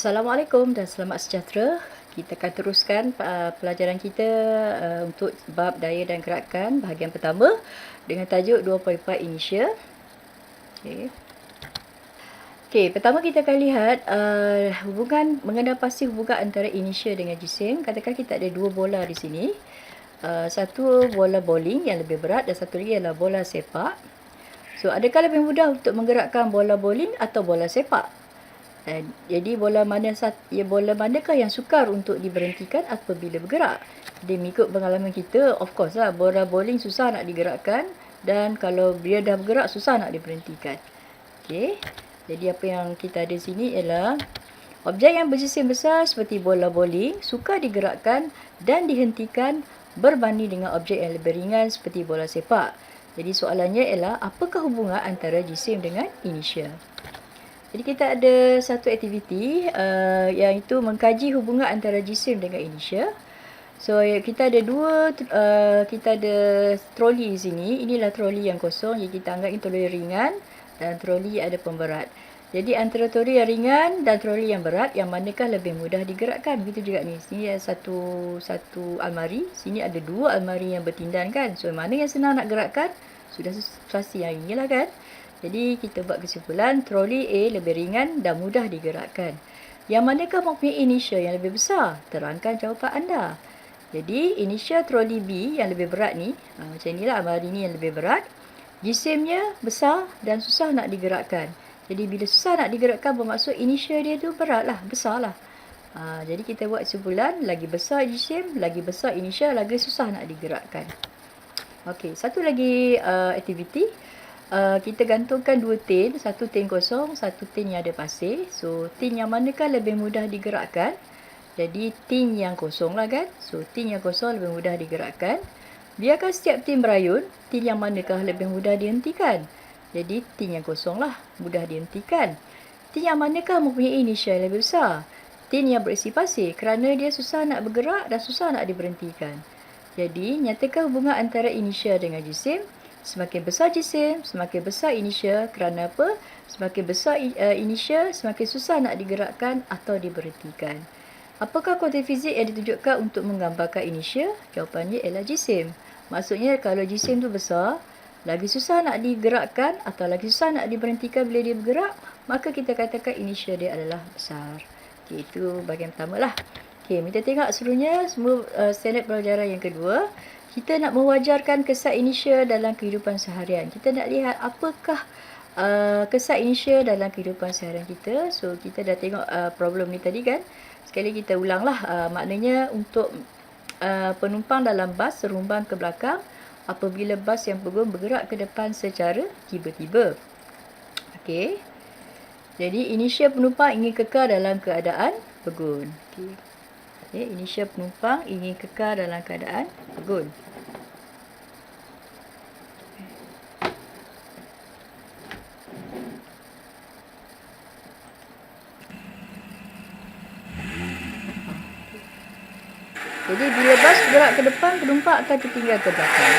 Assalamualaikum dan selamat sejahtera. Kita akan teruskan pelajaran kita untuk bab daya dan gerakan bahagian pertama dengan tajuk 2.4 initial. Okey, pertama kita akan lihat hubungan mengenal pasti hubungan antara initial dengan jisim. Katakan kita ada dua bola di sini. Satu bola bowling yang lebih berat dan satu lagi adalah bola sepak. So, adakah lebih mudah untuk menggerakkan bola bowling atau bola sepak? Jadi bola manakah yang sukar untuk diberhentikan apabila bergerak? Jadi mengikut pengalaman kita, of course lah, bola bowling susah nak digerakkan dan kalau dia dah bergerak susah nak diberhentikan. Okey. Jadi apa yang kita ada sini ialah objek yang berjisim besar seperti bola bowling sukar digerakkan dan dihentikan berbanding dengan objek yang lebih ringan seperti bola sepak. Jadi soalannya ialah apakah hubungan antara jisim dengan initial? Jadi kita ada satu aktiviti yang itu mengkaji hubungan antara jisim dengan initial. So kita ada kita ada troli di sini. Inilah troli yang kosong. Jadi kita anggap ini troli ringan dan troli ada pemberat. Jadi antara troli yang ringan dan troli yang berat, yang manakah lebih mudah digerakkan? Begitu juga ni. Sini ada satu almari. Sini ada dua almari yang bertindan kan. So mana yang senang nak gerakkan? Sudah pasti yang inilah kan. Jadi kita buat kesimpulan troli A lebih ringan dan mudah digerakkan. Yang manakah mempunyai initial yang lebih besar? Terangkan jawapan anda. Jadi initial troli B yang lebih berat ni, macam inilah almari ni yang lebih berat. Jisimnya besar dan susah nak digerakkan. Jadi bila susah nak digerakkan bermaksud initial dia tu berat lah, besar lah. Jadi kita buat kesimpulan lagi besar jisim, lagi besar initial, lagi susah nak digerakkan. Okey, satu lagi aktiviti. Kita gantungkan dua tin, satu tin kosong, satu tin yang ada pasir. So, tin yang manakah lebih mudah digerakkan? Jadi, tin yang kosong lah kan. So, tin yang kosong lebih mudah digerakkan. Biarkan setiap tin berayun, tin yang manakah lebih mudah dihentikan? Jadi, tin yang kosong lah, mudah dihentikan. Tin yang manakah mempunyai initial yang lebih besar? Tin yang berisi pasir, kerana dia susah nak bergerak dan susah nak diberhentikan. Jadi, nyatakan hubungan antara initial dengan jisim. Semakin besar jisim, semakin besar initial. Kerana apa? Semakin besar initial, semakin susah nak digerakkan atau diberhentikan. Apakah kuantum fizik yang ditunjukkan untuk menggambarkan initial? Jawapannya ialah jisim. Maksudnya kalau jisim tu besar, lagi susah nak digerakkan atau lagi susah nak diberhentikan bila dia bergerak, maka kita katakan initial dia adalah besar. Okay, itu bahagian pertama lah. Okay, kita tengok seluruhnya semua standard pelajaran yang kedua. Kita nak mewajarkan kesan initial dalam kehidupan seharian. Kita nak lihat apakah kesan initial dalam kehidupan seharian kita. So, kita dah tengok problem ni tadi kan. Sekali kita ulanglah. Maknanya untuk penumpang dalam bas serumbang ke belakang apabila bas yang pegun bergerak ke depan secara tiba-tiba. Okey. Jadi, initial penumpang ingin kekal dalam keadaan pegun. Okey. Okay, initial penumpang ingin kekal dalam keadaan pegun. Jadi bila bas bergerak ke depan, penumpang akan tertinggal ke belakang.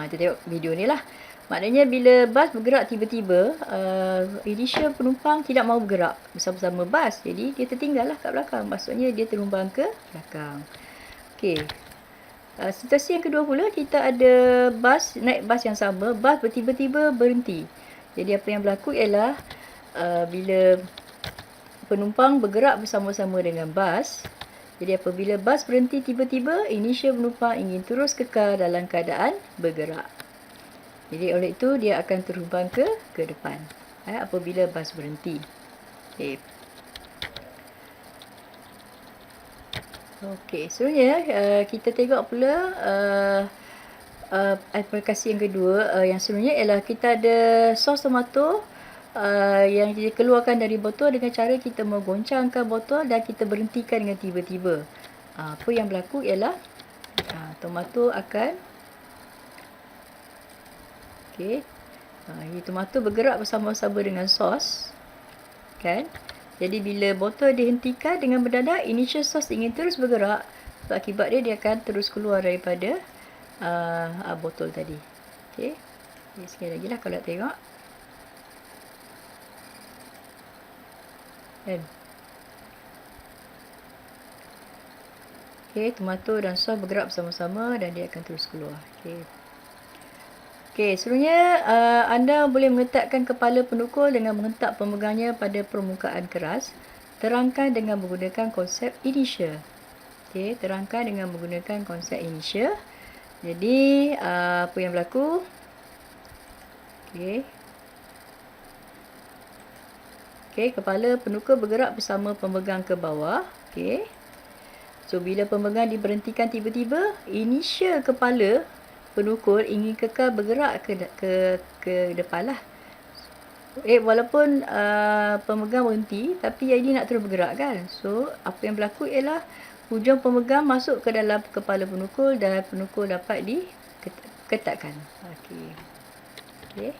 Kita tengok video ni lah. Maknanya bila bas bergerak tiba-tiba, initial penumpang tidak mahu bergerak bersama-sama bas. Jadi dia tertinggal lah kat belakang. Maksudnya dia terumbang ke belakang. Okey. Situasi yang kedua pula, kita ada bas, naik bas yang sama. Bas tiba-tiba berhenti. Jadi apa yang berlaku ialah bila penumpang bergerak bersama-sama dengan bas. Jadi apabila bas berhenti tiba-tiba, initial penumpang ingin terus kekal dalam keadaan bergerak. Jadi oleh itu dia akan terumbang ke depan apabila bas berhenti. Okey. Okey, seterusnya kita tengok pula aplikasi yang kedua. Yang seterusnya ialah kita ada sos tomato yang dikeluarkan dari botol dengan cara kita menggoncangkan botol dan kita berhentikan dengan tiba-tiba. Apa yang berlaku ialah tomato akan tomato bergerak bersama-sama dengan sos kan. Jadi bila botol dihentikan dengan mendadak, initial sos ingin terus bergerak. Akibat dia akan terus keluar daripada botol tadi. Okey. Sekali lagi lah kalau nak tengok. Kan? Okey, tomato dan sos bergerak bersama-sama dan dia akan terus keluar. Okey. Okey, seterusnya anda boleh meletakkan kepala penukul dengan menghentak pemegangnya pada permukaan keras. Terangkan dengan menggunakan konsep initial. Okey, terangkan dengan menggunakan konsep initial. Jadi, apa yang berlaku? Okey. Okey, kepala penukul bergerak bersama pemegang ke bawah. Okey. So, bila pemegang diberhentikan tiba-tiba, initial kepala penukul ingin kekal bergerak ke depan lah. Walaupun pemegang berhenti, tapi yang ini nak terus bergerak kan. So, apa yang berlaku ialah hujung pemegang masuk ke dalam kepala penukul dan penukul dapat diketatkan. Okey. Okey.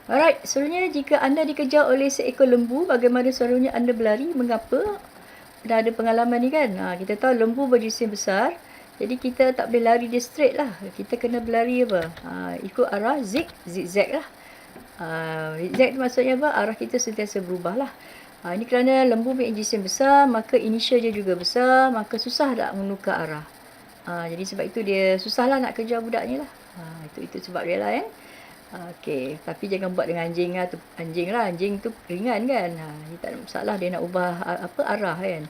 Alright, seterusnya jika anda dikejar oleh seekor lembu, bagaimana seterusnya anda berlari? Mengapa? Dah ada pengalaman ni kan. Kita tahu lembu berjisim besar. Jadi kita tak boleh lari dia straight lah. Kita kena berlari apa? Ikut arah zigzag lah. Zigzag tu maksudnya apa? Arah kita sentiasa berubah lah. Ini kerana lembu punya jisim besar, maka initial dia juga besar, maka susah tak menukar arah. Jadi sebab itu dia susah lah nak kejar budaknya lah. Itu sebab dia lah kan. Okey, tapi jangan buat dengan anjing lah. Anjing tu ringan kan. Dia tak ada masalah, dia nak ubah arah kan.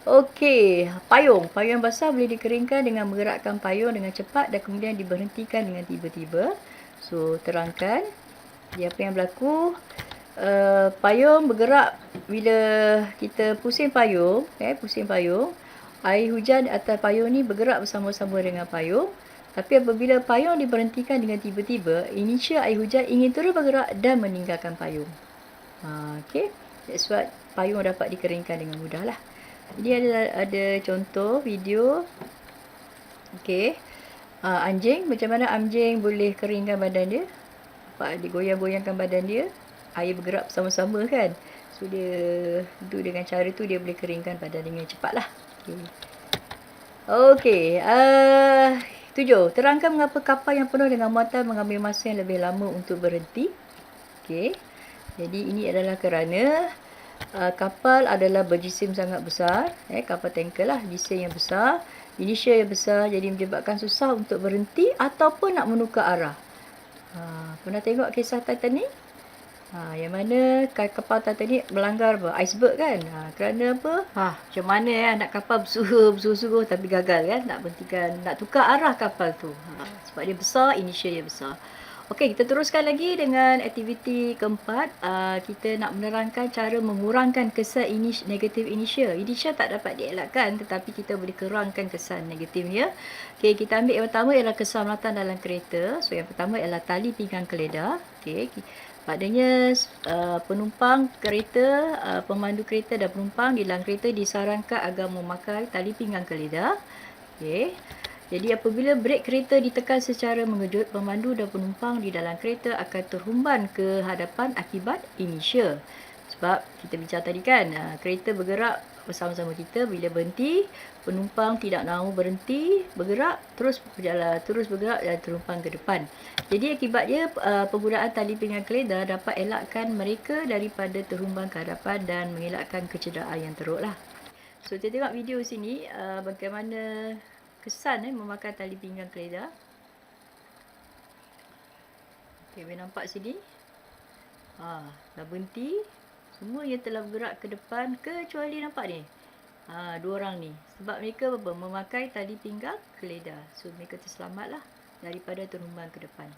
Okey, payung. Payung basah boleh dikeringkan dengan menggerakkan payung dengan cepat dan kemudian diberhentikan dengan tiba-tiba. So, terangkan dia apa yang berlaku. Payung bergerak bila kita pusing payung. Pusing payung. Air hujan atas payung ni bergerak bersama-sama dengan payung. Tapi apabila payung diberhentikan dengan tiba-tiba, initial air hujan ingin terus bergerak dan meninggalkan payung. Okey, that's why payung dapat dikeringkan dengan mudah lah. Jadi ada contoh video. Okey, anjing, macam mana anjing boleh keringkan badan dia? Nampak dia goyang-goyangkan badan dia, air bergerak bersama-sama kan. So dia dengan cara tu dia boleh keringkan badan dengan cepat lah. Okey, 7. Terangkan mengapa kapal yang penuh dengan muatan mengambil masa yang lebih lama untuk berhenti. Okey. Jadi ini adalah kerana kapal adalah berjisim sangat besar. Kapal tanker lah, jisim yang besar, initial yang besar, jadi menyebabkan susah untuk berhenti ataupun nak menukar arah. Pernah tengok kisah Titanic? Yang mana kapal Titanic melanggar iceberg kan. Kerana apa? Macam mana nak kapal bersuruh-suruh tapi gagal kan, nak berhentikan, nak tukar arah kapal tu. Sebab dia besar, initial dia besar. Okey, kita teruskan lagi dengan aktiviti keempat. Kita nak menerangkan cara mengurangkan kesan negatif initial. Initial tak dapat dielakkan, tetapi kita boleh kurangkan kesan negatifnya. Okey, kita ambil yang pertama ialah keselamatan dalam kereta. So, yang pertama ialah tali pinggang keledar. Okey, maknanya penumpang kereta, pemandu kereta dan penumpang di dalam kereta disarankan agar memakai tali pinggang keledar. Okey. Jadi apabila brek kereta ditekan secara mengejut, pemandu dan penumpang di dalam kereta akan terhumban ke hadapan akibat initial. Sebab kita bincang tadi kan, kereta bergerak bersama-sama kita. Bila berhenti, penumpang tidak mahu berhenti, bergerak, terus berjalan, terus bergerak dan terhumban ke depan. Jadi akibatnya penggunaan tali pinggang keledar dapat elakkan mereka daripada terhumban ke hadapan dan mengelakkan kecederaan yang teruk lah. So kita tengok video sini bagaimana kesan memakai tali pinggang keledar. Okey, boleh nampak sini. Dah berhenti. Semua yang telah bergerak ke depan kecuali nampak ni. Dua orang ni. Sebab mereka memakai tali pinggang keledar. So mereka terselamatlah daripada terhumban ke depan.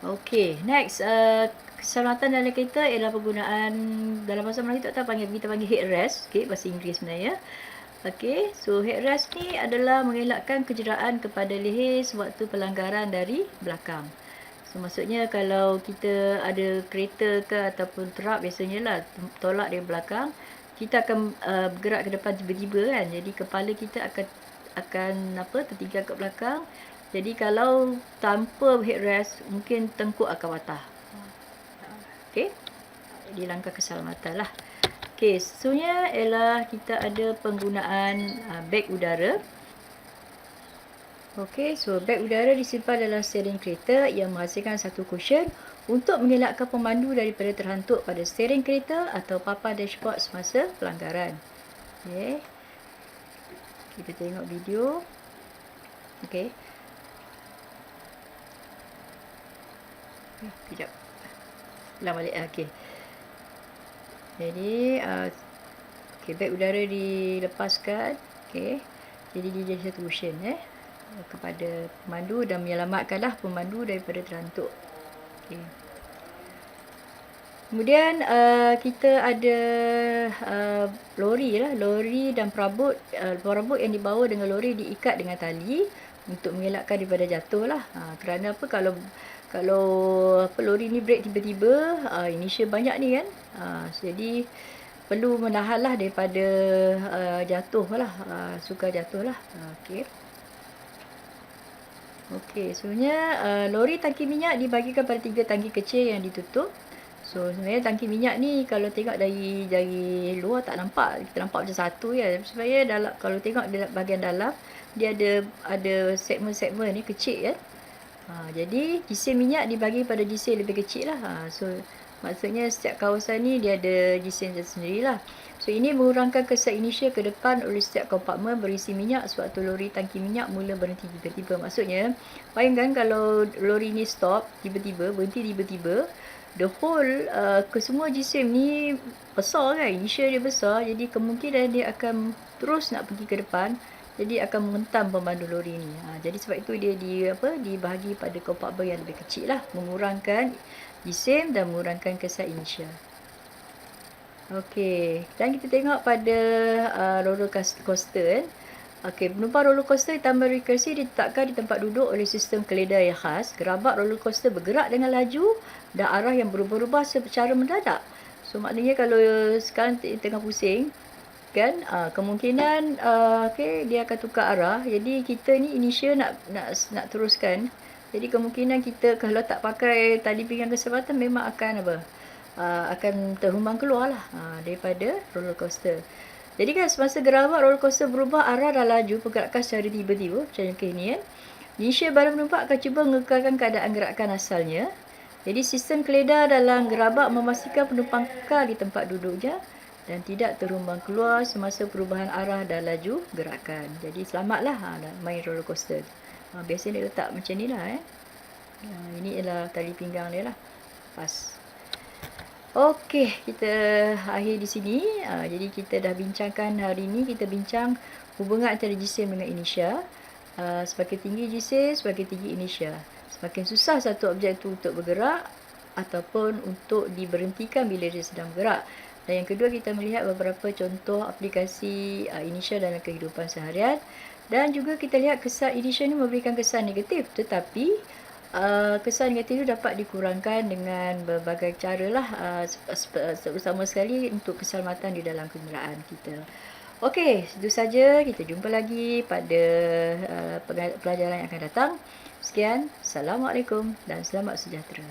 Okey, next keselamatan dalam kereta ialah penggunaan dalam bahasa Melayu kita panggil headrest. Okey, bahasa Inggeris sebenarnya. Okey, so headrest ni adalah mengelakkan kecederaan kepada leher sewaktu pelanggaran dari belakang. So maksudnya kalau kita ada kereta ke ataupun truk, biasanya lah tolak dari belakang, kita akan bergerak ke depan tiba-tiba kan. Jadi kepala kita akan tertinggal ke belakang. Jadi kalau tanpa headrest, mungkin tengkuk akan patah. Okey, jadi langkah keselamatan lah. Okey, seterusnya ialah kita ada penggunaan beg udara. Okey, so beg udara disimpan dalam steering kereta yang menghasilkan satu cushion untuk mengelakkan pemandu daripada terhantuk pada steering kereta atau papan dashboard semasa pelanggaran. Okey. Kita tengok video. Okey. Sekejap. Ulang balik. Okey. Jadi, okey, beg udara dilepaskan. Okey. Jadi dia jadi satu motion kepada pemandu dan menyelamatkanlah pemandu daripada terhantuk. Okey. Kemudian kita ada lori dan perabot yang dibawa dengan lori diikat dengan tali untuk mengelakkan daripada jatuh lah. Kerana apa, kalau lori ni brake tiba-tiba, inisien banyak ni kan. Jadi perlu menahanlah daripada jatuh lah, sukar jatuh lah. Okey. Okey, sebenarnya lori tangki minyak dibahagikan pada 3 tangki kecil yang ditutup. So sebenarnya tangki minyak ni kalau tengok dari luar tak nampak, kita nampak macam satu je. Sebenarnya kalau tengok dalam bahagian dalam, dia ada segmen-segmen ni kecil kan. Jadi gisil minyak dibagi pada gisil lebih kecil lah. So maksudnya setiap kawasan ni dia ada gisil sendirilah. So ini mengurangkan kesan inisial ke depan oleh setiap kompartmen berisi minyak sewaktu lori tangki minyak mula berhenti tiba-tiba. Maksudnya, bayangkan kalau lori ni stop tiba-tiba, berhenti tiba-tiba, the whole kesemua jisim ni besar kan, inisial dia besar, jadi kemungkinan dia akan terus nak pergi ke depan, jadi akan menghentam pemandu lori ni. Jadi sebab itu dia dibahagi pada kompartmen yang lebih kecil lah, mengurangkan jisim dan mengurangkan kesan inisial. Okey, dan kita tengok pada roller coaster kan. Okey, penumpang roller coaster ditambah rekursi ditetapkan di tempat duduk oleh sistem keledar yang khas. Gerabak roller coaster bergerak dengan laju dan arah yang berubah-ubah secara mendadak. So maknanya kalau sekarang tengah pusing kan, kemungkinan dia akan tukar arah. Jadi kita ni initial nak teruskan. Jadi kemungkinan kita kalau tak pakai tali pinggang keselamatan memang akan akan terhumbang keluar lah daripada roller coaster. Jadi kan semasa gerabak roller coaster berubah arah dan laju pergerakan secara tiba-tiba macam ni kan. Inisial badan penumpang akan cuba mengekalkan keadaan gerakan asalnya. Jadi sistem keledar dalam gerabak memastikan penumpang kekal di tempat duduknya dan tidak terhumbang keluar semasa perubahan arah dan laju gerakan. Jadi selamatlah main roller coaster. Biasanya dia letak macam ni lah ini ialah tali pinggang dia lah. Pas. Okey, kita akhir di sini. Jadi kita dah bincangkan hari ini, kita bincang hubungan antara jisim dengan inertia. Semakin tinggi jisim, semakin tinggi inertia. Semakin susah satu objek itu untuk bergerak ataupun untuk diberhentikan bila dia sedang bergerak. Dan yang kedua, kita melihat beberapa contoh aplikasi inertia dalam kehidupan seharian. Dan juga kita lihat kesan inertia ini memberikan kesan negatif, tetapi kesan negatif itu dapat dikurangkan dengan berbagai cara lah, terutama sekali untuk keselamatan di dalam kenderaan kita. Okey, itu saja. Kita jumpa lagi pada pelajaran yang akan datang. Sekian, Assalamualaikum dan selamat sejahtera.